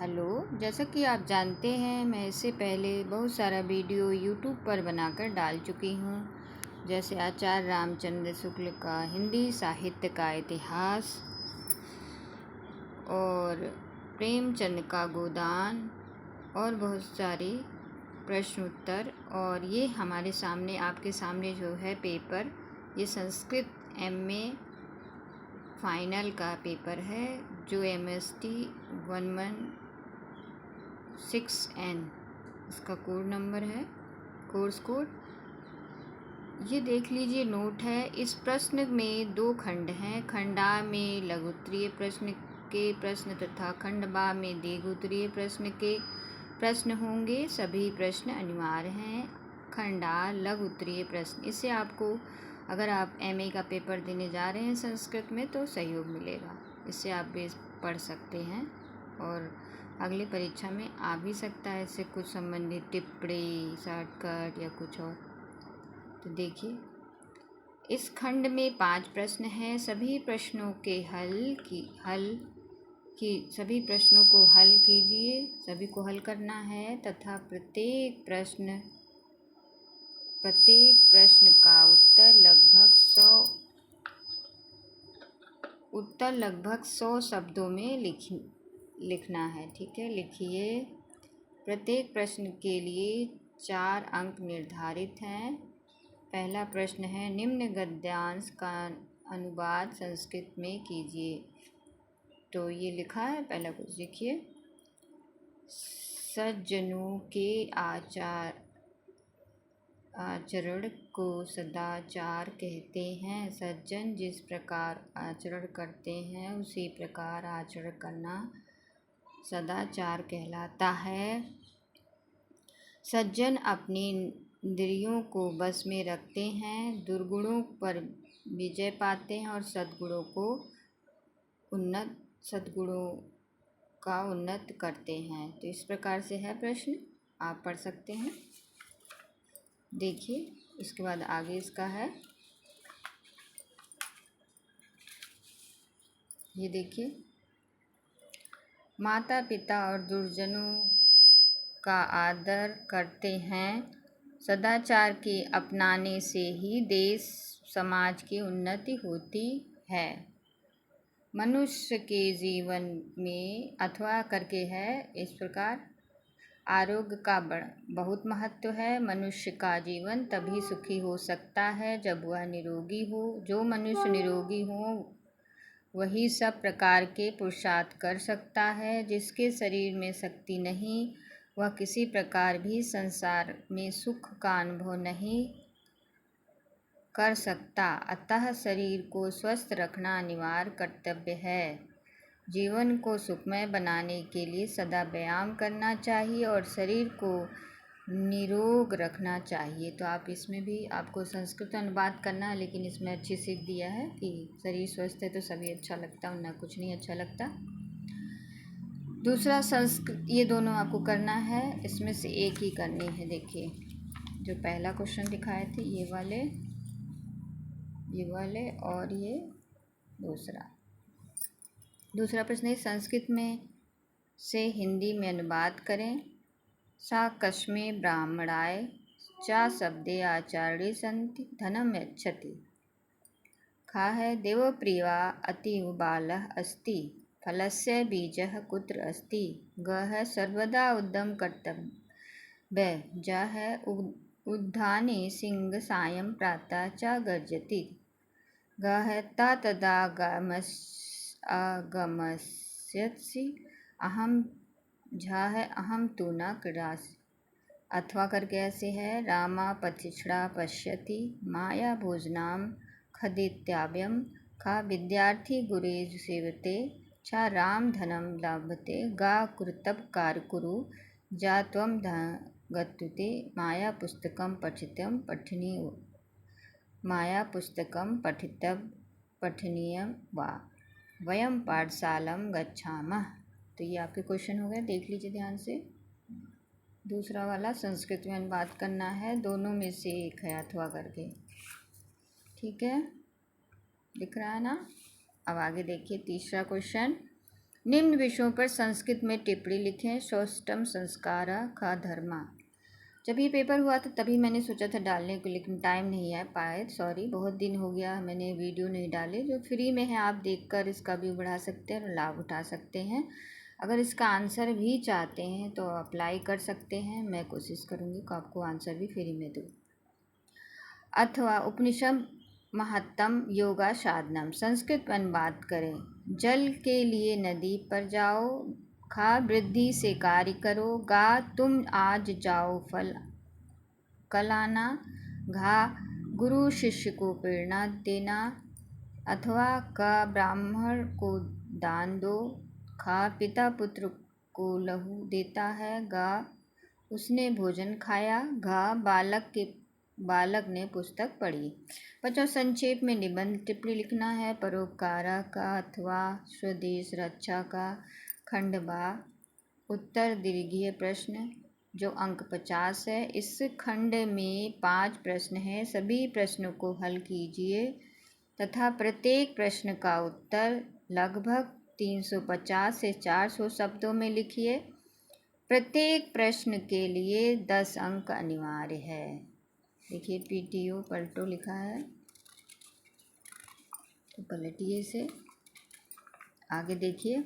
Hello. जैसा कि आप जानते हैं, मैं इससे पहले बहुत सारा वीडियो यूट्यूब पर बनाकर डाल चुकी हूँ, जैसे आचार्य रामचंद्र शुक्ल का हिंदी साहित्य का इतिहास और प्रेमचंद का गोदान और बहुत सारे प्रश्न उत्तर। और ये हमारे सामने, आपके सामने जो है पेपर, ये संस्कृत MA फाइनल का पेपर है, जो MST 116N इसका कोड नंबर है, कोर्स कोड। ये देख लीजिए, नोट है। इस प्रश्न में 2 खंड हैं। खंड आ में लघु उत्तरीय प्रश्न के प्रश्न तथा खंड बा में दीर्घ उत्तरीय प्रश्न के प्रश्न होंगे। सभी प्रश्न अनिवार्य हैं। खंड आ लघु उत्तरीय प्रश्न, इससे आपको, अगर आप MA का पेपर देने जा रहे हैं संस्कृत में, तो सहयोग मिलेगा। इससे आप बेस पढ़ सकते हैं और अगली परीक्षा में आ भी सकता है इससे कुछ संबंधित टिप्पणी, शॉर्टकट या कुछ और। तो देखिए, इस खंड में 5 प्रश्न हैं। सभी प्रश्नों के सभी प्रश्नों को हल कीजिए। सभी को हल करना है तथा प्रत्येक प्रश्न का उत्तर लगभग 100 शब्दों में लिखना है। ठीक है, लिखिए। प्रत्येक प्रश्न के लिए 4 अंक निर्धारित हैं। पहला प्रश्न है, निम्न गद्यांश का अनुवाद संस्कृत में कीजिए। तो ये लिखा है, पहला कुछ देखिए। सज्जनों के आचरण को सदाचार कहते हैं। सज्जन जिस प्रकार आचरण करते हैं, उसी प्रकार आचरण करना सदाचार कहलाता है। सज्जन अपनी इंद्रियों को बस में रखते हैं, दुर्गुणों पर विजय पाते हैं और सद्गुणों का उन्नत करते हैं। तो इस प्रकार से है प्रश्न, आप पढ़ सकते हैं। देखिए, इसके बाद आगे इसका है, ये देखिए। माता पिता और गुरुजनों का आदर करते हैं। सदाचार के अपनाने से ही देश समाज की उन्नति होती है। मनुष्य के जीवन में अथवा करके है इस प्रकार, आरोग्य का बहुत महत्व है। मनुष्य का जीवन तभी सुखी हो सकता है जब वह निरोगी हो। जो मनुष्य निरोगी हो वही सब प्रकार के पुरुषार्थ कर सकता है। जिसके शरीर में शक्ति नहीं, वह किसी प्रकार भी संसार में सुख का अनुभव नहीं कर सकता। अतः शरीर को स्वस्थ रखना अनिवार्य कर्तव्य है। जीवन को सुखमय बनाने के लिए सदा व्यायाम करना चाहिए और शरीर को निरोग रखना चाहिए। तो आप इसमें भी, आपको संस्कृत अनुवाद करना है, लेकिन इसमें अच्छी सीख दिया है कि शरीर स्वस्थ है तो सभी अच्छा लगता, वरना कुछ नहीं अच्छा लगता। दूसरा संस्कृत, ये दोनों आपको करना है, इसमें से एक ही करनी है। देखिए, जो पहला क्वेश्चन दिखाए थे, ये वाले और ये दूसरा प्रश्न है, संस्कृत में से हिंदी में अनुवाद करें। सा कस्मे ब्राह्मणाय चा शब्दे आचार्य सन्ति धनम यच्छति। खा है, देवप्रिया अतीव बालः अस्ति, फलस्य बीजः कुत्र अस्ति। ग है, सर्वदा उद्यम कर्तव्य। जा है, उद्याने सिंह सायं प्रातः च गर्जति। ग है, ता तदा आगमस्यसि अहम। झा है, अहम तु न क्रीडासि। अथवा करके ऐसे है, रामा पथिष्ठा पश्यति माया भोजनाम खदित्याव्यम। खा, विद्यार्थी गुरेज सेवते च राम धनम लभते। गा, कुरुतव कार्य कुरु जा त्वं गत्युते। माया पुस्तकम पठनीयं वा वयम पाठशालां गच्छामः। तो ये आपके क्वेश्चन हो गए, देख लीजिए ध्यान से। दूसरा वाला संस्कृत में अनुवाद करना है, दोनों में से एक है अथवा करके। ठीक है, दिख रहा है ना। अब आगे देखिए, तीसरा क्वेश्चन, निम्न विषयों पर संस्कृत में टिप्पणी लिखें। सौष्ठव संस्कारा का धर्मा। जब ये पेपर हुआ था तभी मैंने सोचा था डालने को, लेकिन टाइम नहीं आ पाए, सॉरी, बहुत दिन हो गया मैंने वीडियो नहीं डाले। जो फ्री में है आप देखकर इसका व्यू बढ़ा सकते हैं और लाभ उठा सकते हैं। अगर इसका आंसर भी चाहते हैं तो अप्लाई कर सकते हैं, मैं कोशिश करूँगी कि आपको आंसर भी फ्री में दूँ। अथवा उपनिषद महत्तम योगा साधनम। संस्कृत में बात करें। जल के लिए नदी पर जाओ, खा वृद्धि से कार्य करो, गा तुम आज जाओ फल कल आना, घा गुरु शिष्य को प्रेरणा देना, अथवा क ब्राह्मण को दान दो, खा पिता पुत्र को लहू देता है, गा उसने भोजन खाया, घा बालक ने पुस्तक पढ़ी। बच्चों संक्षेप में निबंध टिप्पणी लिखना है। परोपकार का अथवा स्वदेश रक्षा का खंड बा। उत्तर दीर्घीय प्रश्न जो अंक 50 है। इस खंड में 5 प्रश्न हैं। सभी प्रश्नों को हल कीजिए तथा प्रत्येक प्रश्न का उत्तर लगभग 350 से 400 शब्दों में लिखिए। प्रत्येक प्रश्न के लिए 10 अंक अनिवार्य है। देखिए PTO पलटो लिखा है, तो पलटिए इसे। आगे देखिए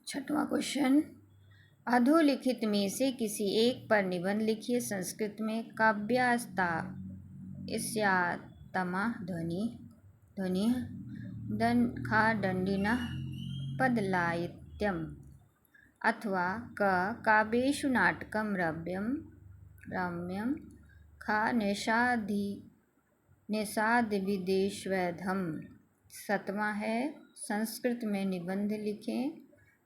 6वां क्वेश्चन। अधोलिखित में से किसी एक पर निबंध लिखिए। संस्कृत में काव्यास्ता इस्यातमा ध्वनि खा दंडिनः पदलायित्यम, अथवा क काव्येषु नाटकम रम्यम खा निषाद विदेशवैधम। 7वां है संस्कृत में निबंध लिखें।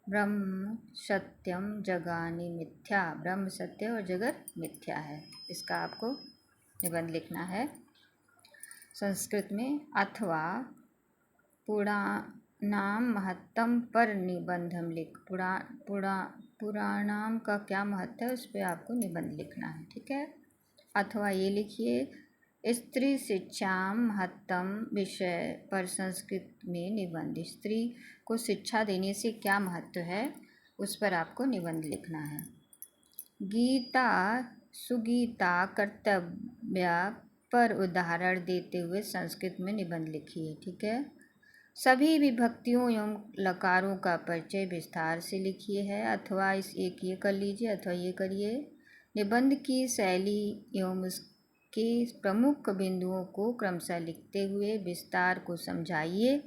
ब्रह्म सत्यम जगानि मिथ्या। ब्रह्म सत्य और जगत मिथ्या है, इसका आपको निबंध लिखना है संस्कृत में। अथवा पुराणाम महत्तम पर निबंधम लिख। पुराणाम का क्या महत्व है उस पर आपको निबंध लिखना है, ठीक है। अथवा ये लिखिए स्त्री शिक्षाम महत्तम विषय पर संस्कृत में निबंध। स्त्री को शिक्षा देने से क्या महत्व है उस पर आपको निबंध लिखना है। गीता सुगीता कर्तव्य पर उदाहरण देते हुए संस्कृत में निबंध लिखिए, ठीक है। सभी विभक्तियों एवं लकारों का परिचय विस्तार से लिखिए है। अथवा इस एक ये कर लीजिए अथवा ये करिए। निबंध की शैली एवं उसके प्रमुख बिंदुओं को क्रमशः लिखते हुए विस्तार को समझाइए।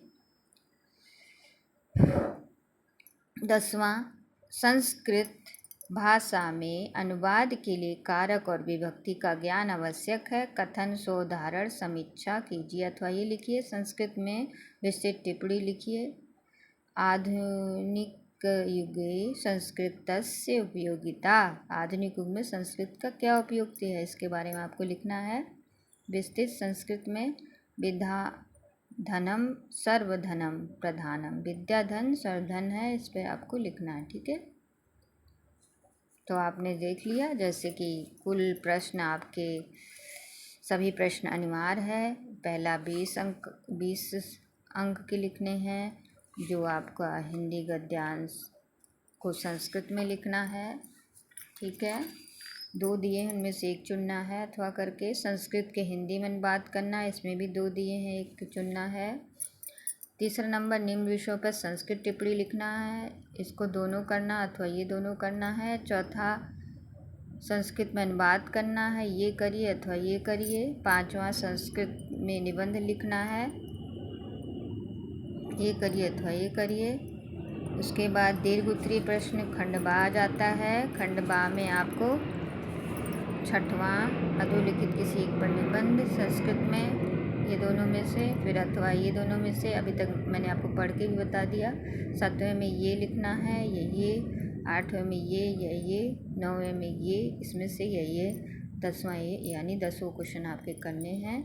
10वां संस्कृत भाषा में अनुवाद के लिए कारक और विभक्ति का ज्ञान आवश्यक है। कथन सोदाहरण समीक्षा कीजिए। अथवा ये लिखिए संस्कृत में विस्तृत टिप्पणी लिखिए। आधुनिक युगे संस्कृतस्य उपयोगिता। आधुनिक युग में संस्कृत का क्या उपयोगिता है इसके बारे में आपको लिखना है विस्तृत। संस्कृत में विद्या धनम सर्वधनम प्रधानम। विद्या धन सर्वधन है, इस पर आपको लिखना है, ठीक है। तो आपने देख लिया जैसे कि कुल प्रश्न आपके सभी प्रश्न अनिवार्य है। पहला 20 अंक के लिखने हैं जो आपका हिंदी गद्यांश को संस्कृत में लिखना है, ठीक है। 2 दिए हैं उनमें से एक चुनना है अथवा करके। संस्कृत के हिंदी में बात करना है, इसमें भी 2 दिए हैं, एक चुनना है। तीसरा नंबर निम्न विषयों पर संस्कृत टिप्पणी लिखना है, इसको दोनों करना अथवा ये दोनों करना है। चौथा संस्कृत में अनुवाद करना है, ये करिए अथवा ये करिए। 5वां संस्कृत में निबंध लिखना है, ये करिए अथवा ये करिए। उसके बाद दीर्घ उत्तरीय प्रश्न खंड बा आ जाता है। खंड बा में आपको 6वां अधोलिखित किसी एक पर निबंध संस्कृत में, ये दोनों में से, फिर अथवा ये दोनों में से। अभी तक मैंने आपको पढ़ के भी बता दिया। 7वें में ये लिखना है, ये 8वें में ये 9वें में ये, इसमें से ये 10वां ये, यानी 10 क्वेश्चन आपके करने हैं।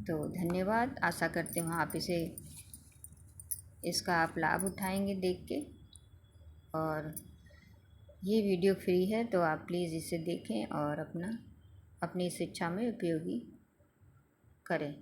तो धन्यवाद। आशा करते हैं आप इसका आप लाभ उठाएंगे देख के। और ये वीडियो फ्री है तो आप प्लीज़ इसे देखें और अपनी शिक्षा में उपयोगी करें।